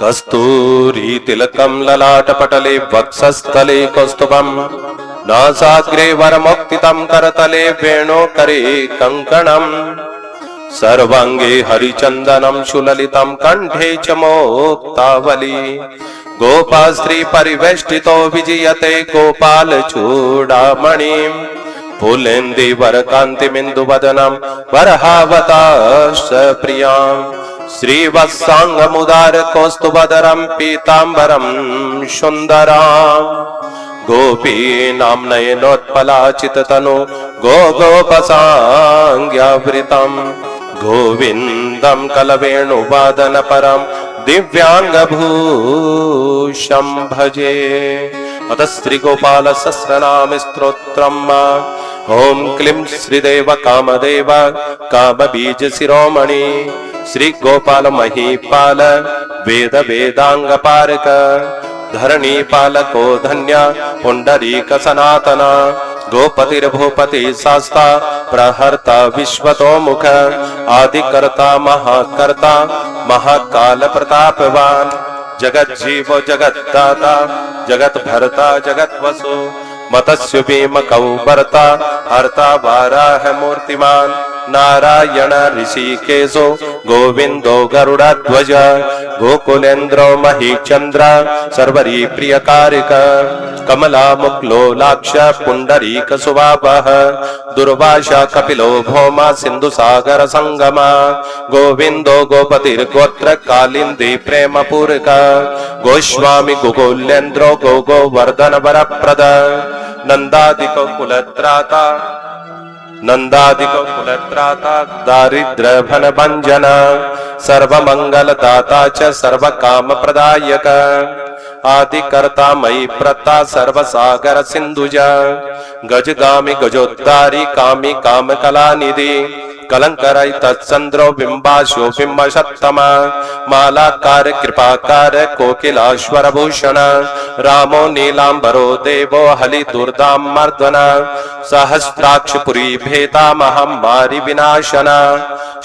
कस्तूरी तिलकं ललाटपटले वक्षस्थले कौस्तुभम् नासाग्रे वरमुक्तितं करतले वेणुकरे कङ्कणम् सर्वांगे हरिचन्दनं सुललितं कंठे च मोक्तावली गोपास्त्री परिवेष्टितो विजयते गोपालचूडामणिं फुलेन्दीवरकान्तिमिन्दुवदनं वरहावताश्च प्रियां श्रीवत्साङ्गमुदारकौस्तुभधरं पीताम्बरं सुन्दराम् गोपीनां नयनोत्पलाचिततनु गोपसाङ्ग्यावृतं गोविन्दं कलवेणुवादनपरं दिव्याङ्गभूषं भजे। अतः श्रीगोपालसहस्रनामस्तोत्रम् ॐ क्लीं श्रीदेव कामदेव कामबीजशिरोमणि श्रीगोपाल महीपाल वेद वेदाङ्गपारक धरणीपालको धन्य पुण्डरीक सनातन गोपतिर्भूपति शास्ता प्रहर्ता विश्वतोमुख आदिकर्ता महाकर्ता महाकाल प्रतापवान जगज्जीव जगद्दाता जगद्भर्ता जगद्वसु मत्स्य भीमकौ भर्ता हर्ता वाराह मूर्तिमान नारायण ऋषिकेशो गोविंदो गरुड़ध्वज गोकुलेन्द्रो महीचंद्र सर्वरी प्रियकारिक कमला मुक्लोलाक्ष पुंडरीक सुवापः दुर्वासा कपिलो भौमा सिंधु सागर संगमा गोविंदो गोपतिर्गोत्र कालिंदी प्रेम पूरक गोस्वामी गोकुलेन्द्रो गोवर्धन वरप्रद नंदादिको कुलत्राता दारिद्र भन भंजन सर्वमंगलदाता च सर्वकाम प्रदायक आदिकर्ता मयि प्रता सर्वसागर सिंधुजा गजगामी गजोद्धारी कामी काम कलानिधि कलंकरय तत्संद्रो बिंबाशो बिंबशत्तम मालाकार कृपाकार कोकिलाश्वर भूषण रामो नीलांबरो देवो हलि दुर्दाम मर्दन सहस्राक्ष पुरी भेता महामारी विनाशन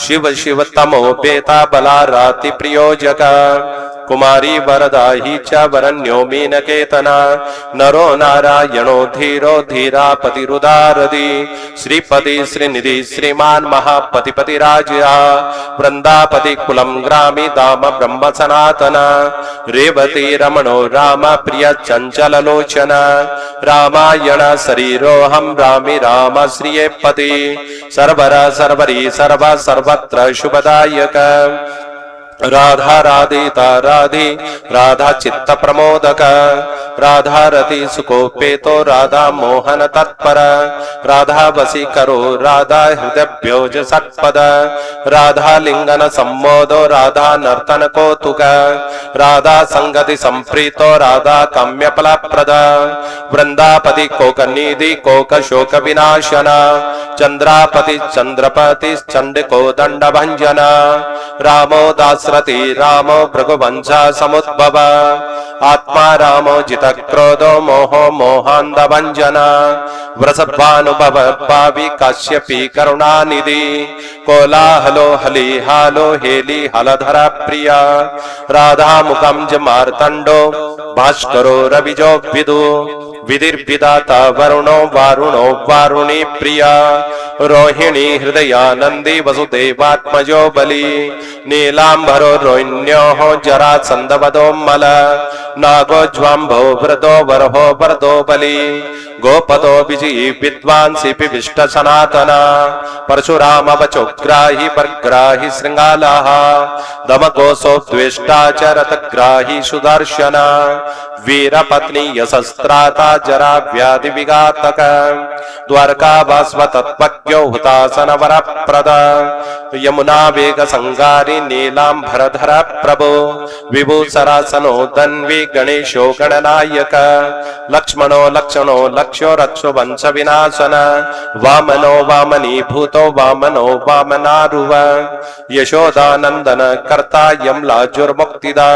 शिव शिव तमो बेता बला राति प्रियोजक कुमारी वरदा ही च वरन्यो मीनकेतना नरो नारायणो धीरो धीरापतिरुदारदि श्रीपति श्रीनिधि श्रीमान महापतिपति राजा वृंदापति कुलम ग्रामी दाम ब्रह्म सनातन रेवती रमणो राम प्रिय चंचल लोचन रामायण शरीरोहम रामी राम श्रिये पति सर्वर सर्वरी सर्व सर्वत्र शुभदायक राधा राधिता राधि राधा चित्त प्रमोदक राधा रति सुकोपेतो राधा मोहन तत्पर राधा वसीकरो राधा हृदयभ्योज सत्पद राधा लिंगन सम्मोदो राधा नर्तन कौतुक राधा संगति संप्रीतो राधा काम्यफलप्रद वृंदापति कोकनिधि कोक शोक विनाशन चंद्रापति चंद्रपति चंडिको दंड भंजन रामो दासरथि रामो भृगुवंश समुद्भव आत्मा रामो जित क्रोधो मोहो मोहांध भंजन वृषभानुभव पावि काश्यपी करुणानिधि कोलाहलो हलि हालो हेली हलधर प्रिया राधा मुखम ज मार्तंडो भास्करो रविजो विदु विधिर्विदाता वरुणो वारुणो वारुणी प्रिया रोहिणी हृदयानंदी वसुदेवात्मजो बलि नीलांबरो रोहिण्यो जरासंदवदो मल नागो ज्वाम्भो वृदो वरहो वरदो बलि गोपदो विजयी विद्वांसी पिविष्ट सनातन परशुराम वचोग्राही परग्राही श्रृंगालः दमघोषो द्वेष्टा च रथग्राही सुदर्शन वीरपत्नी यशस्त्राता जरा व्याधि विघातक द्वारका वास्व तत्पज्ञो हुतासन वरप्रद यमुना वेग संगारी नीलांबरधर प्रभो विभूसरासनो दन्वी गणेशो गणनायक लक्ष्मणो लक्षणो लक्ष्यो रक्षो वंश विनाशन वामनो वामनी भूतो वामनो वामनारुव यशोदानंदन कर्ता यमलाजुर्मुक्तिदा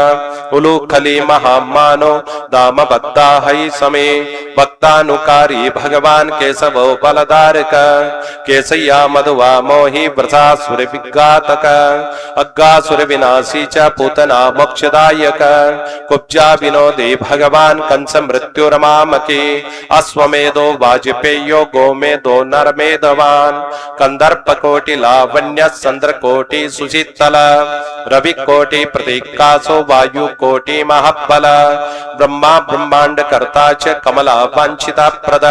उलूखली महामानो दामबद्धा हई समे भक्तानुकारी भगवान केशवो बलधारक केसय्या मधुवा मोहि वृथासुर विघातक अग्गासुर विनाशी च पूतना मोक्षदायक कुब्जा विनोदे भगवान कंस मृत्युरमामके अश्वमेधो वाजपेयो गोमेधो नरमेधवान कंदर्प कोटि लावण्य चंद्र कोटि सुशीतल रवि कोटि प्रतीकासो वायु कोटि महाबल ब्रह्मा ब्रह्मांड कर्ता च कमला वांछिता प्रद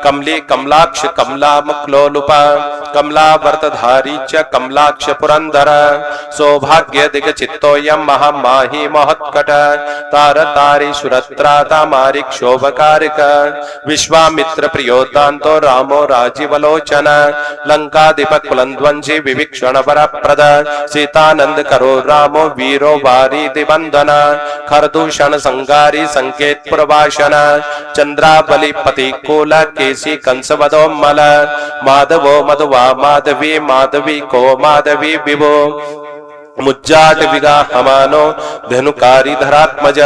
कमली कमलाक्ष कमला मुक्लोलुप कमला वर्तधारी च कमलाक्ष पुरंदर सौभाग्य दिग चित्तोयम महामाहि महत्कट तार तारी सुरत्राता मारिक शोभकारिक विश्वामित्र प्रियोतांतो रामो राजीवलोचन लंका दीपक कुलंद्वंशी विभीषण वरप्रद सीतानंद करो रामो वीरो वारी दिवंदन खरदूषण संगारी संकेत पुरभाषण चंद्राबली पति कोल केसी कंसवदोमल माधवो मधुवा माधवी माधवी को माधवी विभो मुज्जाट विगाहमानो धनुकारी धरात्मज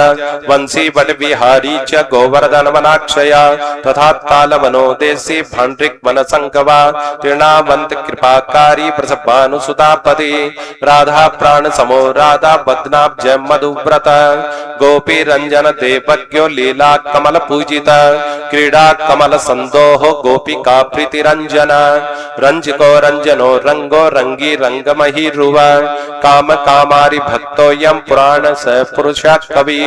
वंशी बट विहारी च गोवर्धन वनाक्षया तथा तालवनो देशी भांड्रिक वन संकवा तृणावंत कृपाकारी प्रसभानुसुतापति राधा प्राण समो राधा बदनाब्ज मधुव्रत गोपी रंजन देवज्ञो लीला कमल पूजित क्रीडा कमल संदोह गोपिका प्रीति रंजन रंजको रंजनो रंगो रंगी रंगमही रुव काम कामारि भक्तो यम पुराण स पुरुष कवि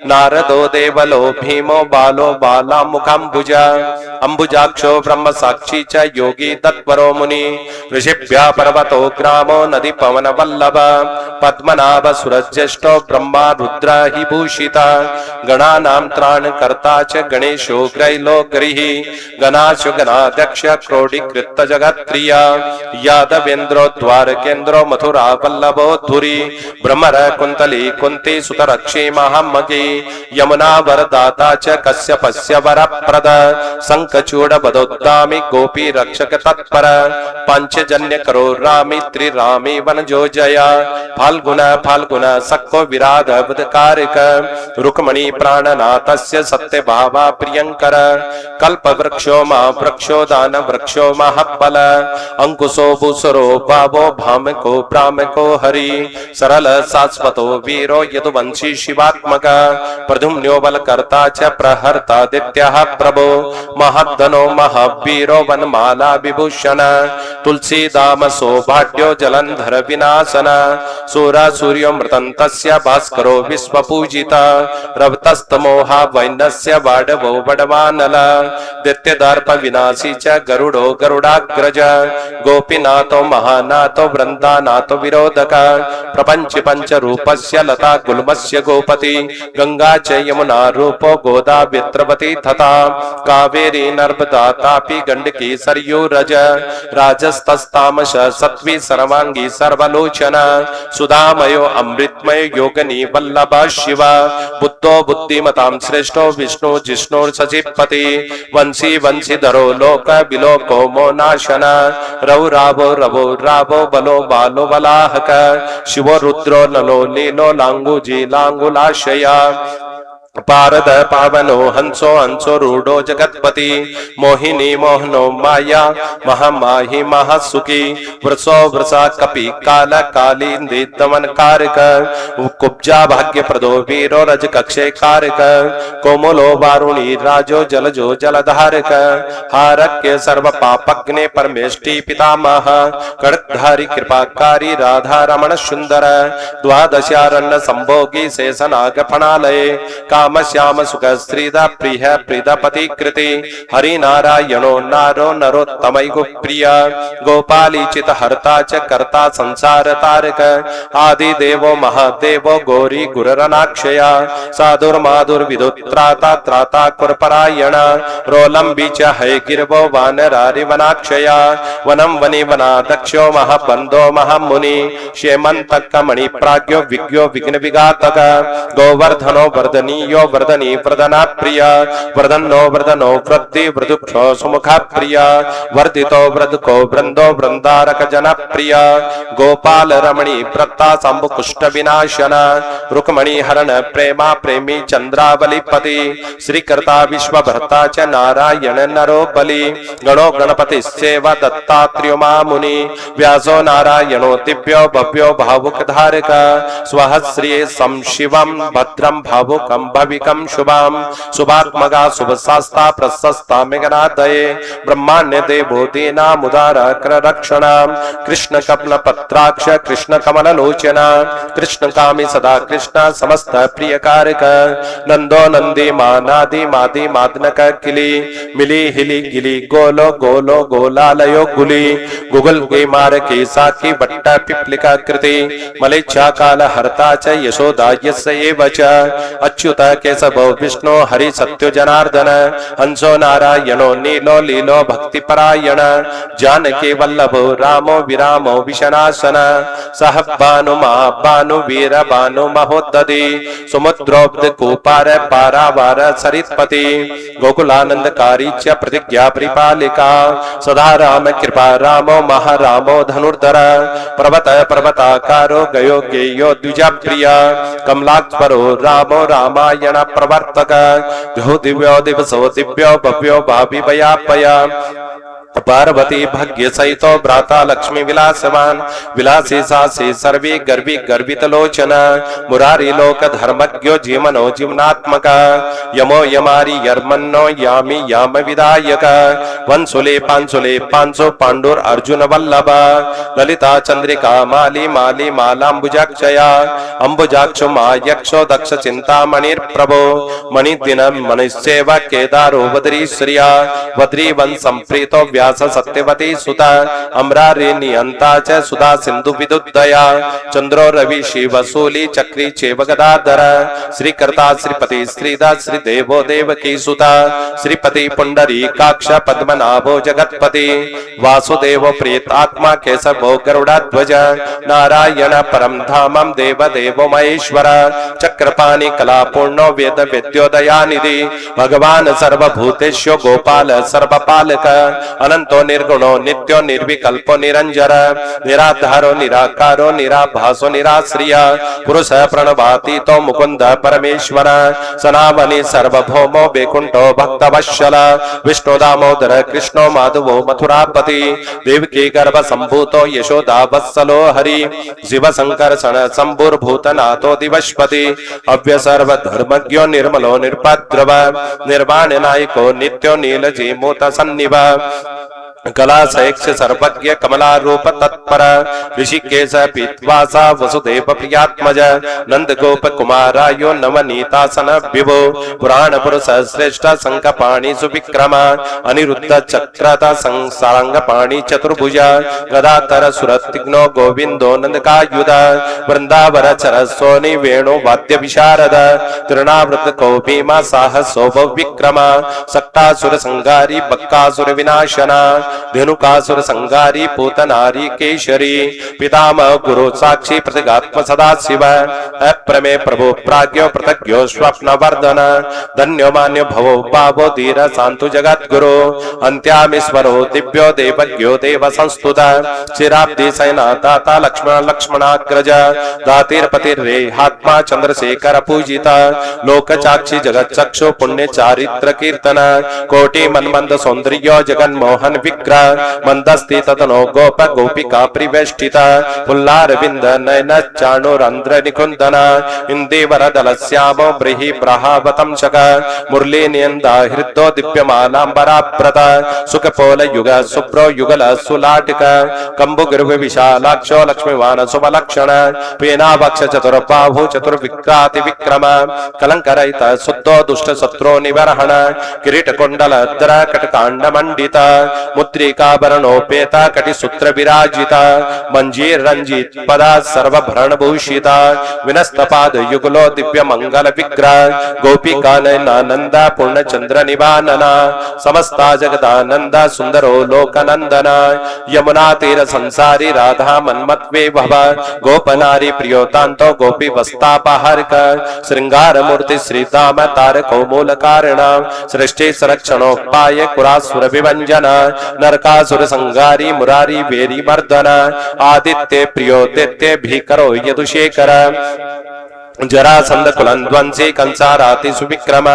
नारदो देवलो भीमो बालो बाला मुखाम्बुज अंबुजाक्षो ब्रह्म साक्षी च योगी तत्परो मुनि ऋषिभ्या पर्वतो ग्रामो नदी पवन वल्लभ पद्मनाभ सुरज्येष्ठो ब्रह्मा रुद्र हि भूषिता गणानां त्राण कर्ता च गणेशो ग्रैलो गृहि गणाशु गणाध्यक्ष क्रोडीकृत जगत्प्रिय यादवेन्द्रो द्वारकेन्द्रो मथुरा वल्लभो धुरी भ्रमर कुंतली कुंती सुतरक्षी महामगी यमुना वरदाता च कश्यपस्य वरप्रद संकचूड बदोद्दामी गोपी रक्षक तत्पर पंचजन्य करो रामी त्रिरामी वनजो जया फाल्गुन फाल्गुन सक्को विराग बुधकारिक रुक्मणी प्राणनाथस्य सत्य भावा प्रियंकर कल्प वृक्षो मा वृक्षो दान वृक्षो महाबल अंकुशो भूसरो भावो भामको ब्राह्मको हरि सरल शाश्वतो वीरो यदुवंशी शिवात्मक प्रद्युम्नो बलकर्ता च प्रहर्ता दित्यः प्रभो महद्धनो महावीरो वनमाला विभूषण तुलसी दाम सौभाग्यो जलंधर विनाशन सूरा सूर्यो मृतन्तस्य भास्करो विश्वपूजिता रवतस्तमोहा वैनस्य वाडवो वडवानल दित्यदर्प विनाशी च गरुडो गरुडाग्रज गोपीनाथो महानाथो वृंदानाथो विरोधक प्रपंच पंच रूपस्य लता गुल्मस्य गोपति गंगा च यमुना रूपो गोदा वित्रवती तथा कावेरी नर्मदा तापी गंडकी सरयू रज राजस्तस्तामश सत्वी सर्वांगी सर्वलोचन सुधामयो अमृतमय योगनी वल्लभ शिव बुद्धो बुद्धिमतां श्रेष्ठो विष्णु जिष्णु सचिपति वंशी वंशीधरो लोक विलोको मोनाशन रवो रावो रवो रावो बलो बालो बलाहक शिवो रुद्रो नलो नीलो लांगुजी लांगुलाशया पारद पावनो हंसो हंसो रूढ़ो जगतपति मोहिनी मोहनो माया महामाहि महासुखी वृषो वृषा कपि काल काली दमन कारक कुब्जा भाग्य प्रदो वीरो रज कक्षे कारक कोमलो वारुणी राजो जलजो जलधारक हारक्य सर्व पापग्ने परमेष्टि पितामह कड़कधारी कृपाकारी राधा रमण सुंदर द्वादशारण्य संभोगी शेषनाग फणालये काम श्याम सुख श्रीदा प्रिय प्रीतपति कृति हरि नारायणो नारो नरोत्तमैगो प्रिय गोपाली चित हरता च कर्ता संसार तारक आदि देवो महादेवो गौरी गुररनाक्षया साधुर माधुर विदुत्राता त्राता कुरपरायण रोलंबी च है गिरवो वानरारि वनाक्षया वनम वनि वनादक्षो महाबंधो महामुनि शेमंतक मणि प्राज्ञो विज्ञो विघ्न विघातक गोवर्धनो वर्धनीय वर्धनीयो वर्धनी वर्धना प्रिय वर्धनो वर्धनो वृद्धि वृदुक्षो सुमुखा प्रिय वर्धितो वृदको वृंदो वृंदारक जन प्रिय गोपाल रमणी प्रत्ता शंभु कुष्ठ विनाशन रुक्मणी हरण प्रेमा प्रेमी चंद्रावलीपति श्रीकर्ता विश्वभर्ता च नारायण नरो बलि गणो गणपति सेवा दत्तात्रेयो मुनि व्यासो नारायणो दिव्यो भव्यो भावुक धारक स्वहस्रिये संशिवं भद्रं भावुकं भविकं शुभां शुभात्मका शुभशास्ता प्रशस्ता मेघनादये ब्रह्माण्य देवो दीनामुदारकर रक्षणां कृष्ण कमल पत्राक्ष कृष्ण कमल लोचना कृष्ण कामी सदा कृष्ण समस्त प्रिय कारक नंदो नंदी मानादि मादि मादनक किली मिली हिली गिली गोलो गोलो गोलालयो गुली गुगल के मार के साकी बट्ट पिप्लिका कृति मलेच्छा काल हरता च यशोदा यस्य एव च अच्युत केशवो विष्णु हरि सत्यो जनार्दन हंसो नारायणो नीलो लीलो भक्ति परायण जानकी वल्लभो रामो विरामो विशनासन सह भानु महाभानु वीर भानु महोदधि समुद्रोब्ध कुपार पारावार सरित्पति गोकुलानंदकारी च प्रतिज्ञा परिपालिका सदा राम कृपा रामो महारामो धनुर्धर पर्वत पर्वताकारो गयो गेयो द्विजा प्रिय कमलाक्षरो रामो रामायण प्रवर्तक दिव्यो दिवसो दिव्यो भव्यो भावी भयापया पार्वती भाग्य सहितो भ्राता लक्ष्मी विलासवान विलासी सासी सर्वी गर्वी गर्वित लोचन मुरारी लोक धर्मज्ञो जीवनो जीवनात्मक यमो यमारी यर्मन्नो यामी याम विदायक वंसुले पांसो पांडुर अर्जुन वल्लभ ललिता चंद्रिका माली माली मालांबुजाक्षया अंबुजाक्षो मायक्षो दक्ष चिंतामणिर प्रभो मणिदिन मनुष्येव केदारो वद्री श्रिया वद्री वन संप्रीतो व्यास सत्यवती सुता अम्रारी नियंता च सुधा सिंधु विदुदया चंद्रो रवि शिव सूली चक्री चेव गदाधर श्रीकर्ता श्रीपति श्रीदा श्रीदेवो देवकी सुता श्रीपति पुंडरी काक्ष पद्मनाभो जगत्पति वासुदेव प्रेतात्मा केशवो गरुड़ध्वज नारायण परम धामम देव देवो महेश्वर चक्रपाणि कला पूर्णो वेद वेद्योदयानिधि भगवान सर्वभूतेषु गोपाल सर्वपालक अनंतो निर्गुणो नित्यो निर्विकल्पो निरंजर निराधारो निराकारो निराभासो निराश्रिय पुरुष प्रणवाती तो मुकुंद परमेश्वर सनावनि सर्वभौमो वैकुंठो भक्तवत्सल विष्णु दामोदर कृष्णो माधवो मथुरापति देवकी गर्भ संभूतो यशोदा वत्सलो हरि शिव संकर्षण संभूर्भूतनाथो दिवस्पति अव्य सर्व धर्मज्ञो निर्मलो निर्पद्रव निर्वाण नायको नित्यो नीलजीमूत सन्निभ कला सैक्ष सर्वज्ञ कमला रूप तत्पर ऋषिकेश पीत्वासा वसुदेव प्रियात्मज नंद गोप कुमारायो नवनीतासन विभो पुराण पुरुष श्रेष्ठ संकपाणि सुविक्रम अनिरुद्ध चक्रता संसारंगपाणि चतुर्भुज गदाधर सुरतिग्नो गोविंदो नंदकायुध वृंदावर चरसोनि वेणु वाद्य विशारद तृणावृत को भीमा साहसो विक्रम सक्तासुर संगारी बक्कासुर विनाशना धेनुकासुर संगारी पूतनारी केशरी पितामह गुरु साक्षी प्रतिगात्म सदा शिव अप्रमे प्रभु प्राज्ञो प्रतज्ञो स्वप्न वर्धन धन्यो मान्यो भवो पावो धीर शांतु जगत गुरु अंत्यामीश्वरो दिव्यो देवज्ञो देव संस्तुत चिराब्दी सेना दाता लक्ष्मण लक्ष्मणाग्रज दातिर्पतिर्रे हात्मा चंद्रशेखर पूजिता लोक चाक्षी जगत चक्षु पुण्य चारित्र कीर्तन कोटि मनमंद सौंदर्यो जगन्मोहन विग्रह मंदस्ति ततनो गोप गोपिका परिवेष्टिता पुल्लारविंद नयन चाणुरंध्र निकुंदन इंदेवर दल श्यामो ब्रीहि ब्रहावतम शक मुरली नियंदा हृदो दिव्यमालांबराप्रत सुखपोल युग सुप्रो युगल सुलाटिक कंबु गिर्भ विशालाक्षो लक्ष्मीवान सुबलक्षण पेनावक्ष चतुर्बाहु चतुर्विक्राति विक्रम कलंकरहित शुद्धो दुष्ट शत्रु निवर्हण किरीट कुंडल धर कटकांड मंडित मुद्रिकाभरणोपेता कटिसूत्र विराजिता मंजीर रंजित पदा सर्वभरण भूषिता विनस्तपाद युगलो दिव्य मंगल विग्रह गोपिका नयनानंदा पूर्णचंद्र निवानना समस्ता जगदानंदा सुंदरो लोकनंदना यमुना तीर संसारी राधा मन्मत्वे भव गोपनारी प्रियोतांतो गोपी वस्तापहारक श्रृंगार मूर्ति श्रीताम तारको मूल कारण सृष्टि संरक्षणोपाय कुरासुर विभंजन नरकासुर संगारी मुरारी वेरी मर्दन आदित्य प्रियोदित्य भीकरो यदुशेखर जरासंध कुलंध्वंसी कंसाराति सुविक्रम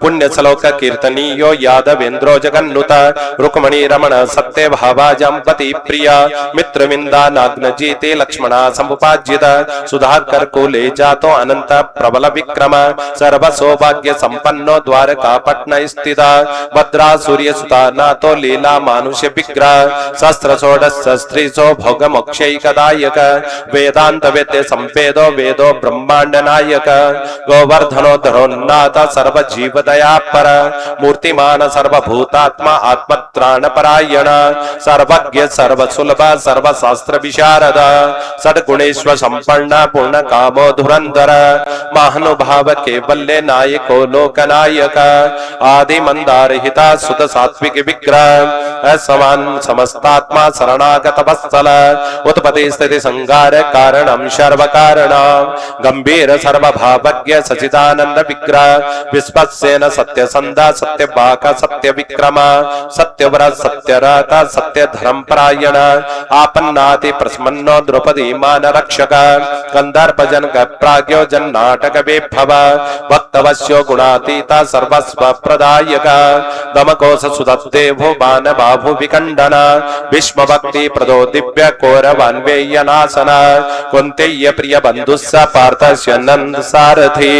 पुण्य श्लोक कीर्तनीयो यादवेन्द्रो जगन्नुत रुक्मणी रमण सत्य भावा जंपति प्रिया मित्रविंदा नाग्नजीते लक्ष्मणा समुपाज्यत सुधाकर कुले जातो अनंत प्रबल विक्रम सर्व सौभाग्य संपन्नो द्वारका पट्न स्थिता भद्रा सूर्य सुता नातो लीला मानुष्य विग्रह शस्त्र षोडश स्त्रीसो भोग मोक्षैकदायक वेदांत वेद्य संवेदो वेदो ब्रह्मांड नायक गोवर्धनोद्धरोन्नाथ सर्व जीव दया पर मूर्तिमान सर्वभूतात्मा आत्मत्राण परायण सर्वज्ञ सर्व सुलभ सर्व शास्त्र विशारद सद्गुणेश्वर संपन्न पूर्ण कामो धुरंधर महानुभाव केवल्य नायको लोकनायक आदि मंदार हिता सुत सात्विक विग्रह असमान समस्तात्मा शरणागत वत्सल उत्पत्ति स्थिति संहार कारणम सर्व कारण गंभीर सर्वभावज्ञ सचिदानंद विग्रह विश्वसेन सत्य संदा सत्य बाक सत्य विक्रम सत्यव्रत सत्यरत सत्य धर्म परायण आपन्नाति प्रस्मन्नो द्रौपदी मान रक्षक कंदर्प जनक प्राज्ञो जन नाटक विभव भक्तवश्यो गुणातीता सर्वस्व प्रदायक दमकोश सुदत्तेभो बान बाहु विकंडन भीष्म भक्ति प्रदो दिव्य कौरवान्वेय नाशन कुंतेय प्रिय बंधुस्स पार्थस्य नंद सारथी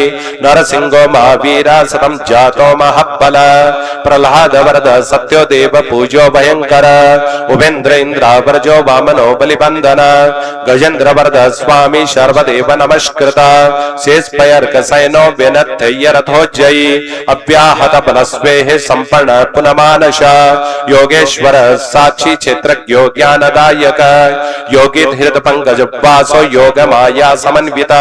नरसिंहो महावीरा सतम जातो महाबल प्रहलाद वरद सत्यो देव पूजो भयंकर उपेन्द्र इंद्रावर्जो वामनो बलिबंधन गजेंद्र वरद स्वामी सर्वदेव नमस्कृत शेष पयर्क सैनो विनत्य रथोजयी अव्याहत बलस्वेह संपन्न पुनमानश योगेश्वर साक्षी क्षेत्रज्ञो ज्ञानदायक योगी हृद पंकज वासो योग माया समन्वित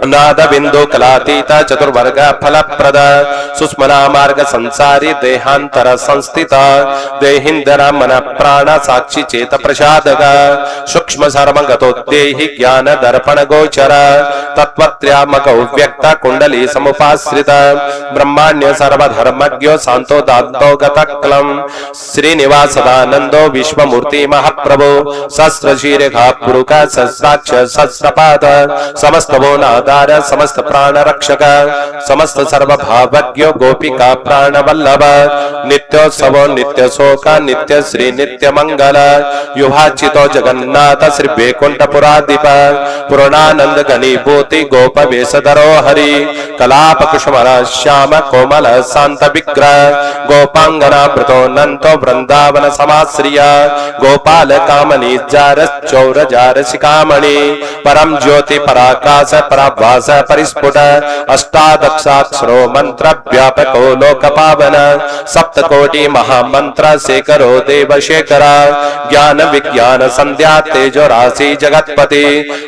नाद बिंदु कलातीता चतुर्वर्ग फलप्रद सुस्मना मार्ग संसारी देहांतर संस्थिता देहिंदर मन प्राण साक्षी चेत प्रसादक सूक्ष्म सर्वगतोदेहि ज्ञान दर्पण गोचर तत्वत्र्यामक व्यक्त कुंडली समुपाश्रित ब्रह्माण्य सर्वधर्मज्ञो शांतो दातो गतक्लम श्रीनिवास सदानंदो विश्वमूर्ति महाप्रभु सहस्र शीर्घा पुरुष सहस्राक्ष सहस्रपाद समस्त भुवनाधार समस्त प्राण रक्षक समस्त सर्व भावज्ञ गोपिका प्राण वल्लभ नित्योत्सव नित्य शोक नित्य श्री नित्य मंगल युवाचितो जगन्नाथ श्री वैकुंठ पुराधिप पूर्णानंद घनीभूति गोप वेशधरो हरि कलाप कुसुमल श्याम कोमल शांत विग्रह गोपांगना व्रतो नंतो वृंदावन समाश्रिय गोपाल कामनी जार चौर जार शिखामणि परम ज्योति पराकाश पराभास परिस्फुट अष्टादशाक्षरो मंत्र व्यापको लोक पावन सप्तकोटि महामंत्र शेखरो देव शेखर ज्ञान विज्ञान संध्या तेजो राशि जगतपति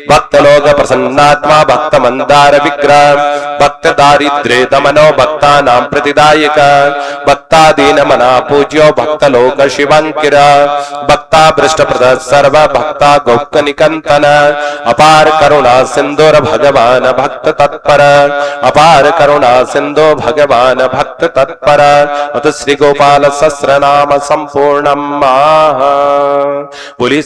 भक्त लोक प्रसन्नात्मा भक्त मंदार विग्रह भक्त दारिद्र्य दमनो भक्ता नाम प्रतिदायक भक्तादीन मना पूज्यो भक्त लोक शिवंकिर भक्ता भ्रष्ट प्रद सर्व भक्ता गोप्त निकंतन अपार करुणा सिंधुर भगवान भक्त तत्पर अपार करुणा सिंधु भगवान भक्त तत्पर अत श्री गोपाल सहस्रनाम संपूर्णम बोली।